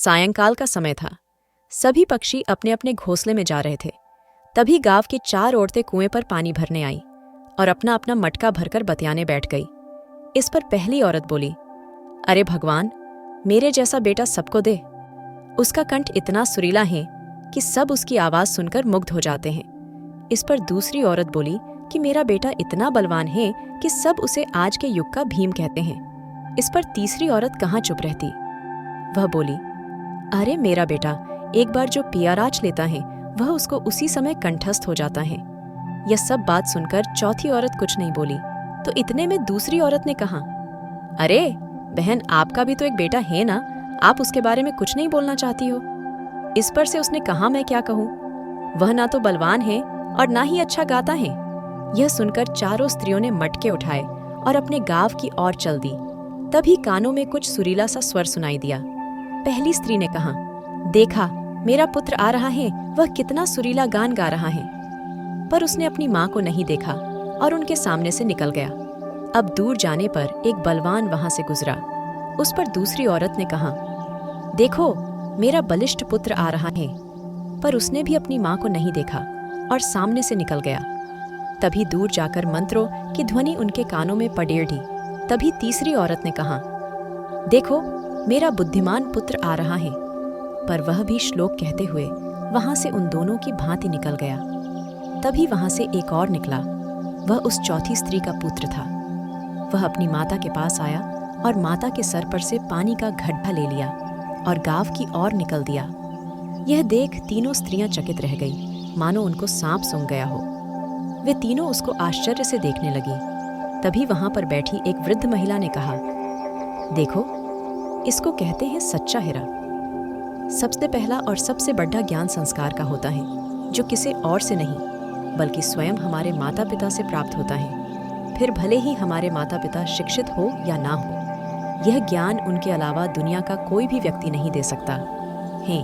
सायंकाल का समय था। सभी पक्षी अपने अपने घोंसले में जा रहे थे। तभी गांव की 4 औरतें कुएं पर पानी भरने आई और अपना अपना मटका भरकर बतियाने बैठ गई। इस पर पहली औरत बोली, अरे भगवान, मेरे जैसा बेटा सबको दे। उसका कंठ इतना सुरीला है कि सब उसकी आवाज सुनकर मुग्ध हो जाते हैं। इस पर दूसरी औरत बोली कि मेरा बेटा इतना बलवान है कि सब उसे आज के युग का भीम कहते हैं। इस पर तीसरी औरत कहाँ चुप रहती। वह बोली, अरे मेरा बेटा एक बार जो पियाराच लेता है वह उसको उसी समय कंठस्थ हो जाता है। यह सब बात सुनकर चौथी औरत कुछ नहीं बोली तो इतने में दूसरी औरत ने कहा, अरे बहन, आपका भी तो एक बेटा है ना, आप उसके बारे में कुछ नहीं बोलना चाहती हो। इस पर से उसने कहा, मैं क्या कहूँ, वह ना तो बलवान है और ना ही अच्छा गाता है। यह सुनकर चारों स्त्रियों ने मटके उठाए और अपने गांव की ओर चल दी। तभी कानों में कुछ सुरीला सा स्वर सुनाई दिया। पहली स्त्री ने कहा, देखा, मेरा पुत्र आ रहा है, वह कितना सुरीला गान गा रहा है। पर उसने अपनी माँ को नहीं देखा और उनके सामने से निकल गया। अब दूर जाने पर एक बलवान वहां से गुजरा। उस पर दूसरी औरत ने कहा, देखो, मेरा बलिष्ठ पुत्र आ रहा है। पर उसने भी अपनी माँ को नहीं देखा और सामने से निकल गया। तभी दूर जाकर मंत्रों की ध्वनि उनके कानों में पडेर दी। तभी तीसरी औरत ने कहा, देखो, मेरा बुद्धिमान पुत्र आ रहा है। पर वह भी श्लोक कहते हुए वहां से उन दोनों की भांति निकल गया। तभी वहां से एक और निकला। वह उस चौथी स्त्री का पुत्र था। वह अपनी माता के पास आया और माता के सर पर से पानी का घड़ा ले लिया और गांव की ओर निकल दिया। यह देख तीनों स्त्रियां चकित रह गई, मानो उनको सांप सूंघ गया हो। वे तीनों उसको आश्चर्य से देखने लगी। तभी वहां पर बैठी एक वृद्ध महिला ने कहा, देखो, इसको कहते हैं सच्चा हीरा। सबसे पहला और सबसे बड़ा ज्ञान संस्कार का होता है, जो किसी और से नहीं बल्कि स्वयं हमारे माता पिता से प्राप्त होता है। फिर भले ही हमारे माता पिता शिक्षित हो या ना हो, यह ज्ञान उनके अलावा दुनिया का कोई भी व्यक्ति नहीं दे सकता है।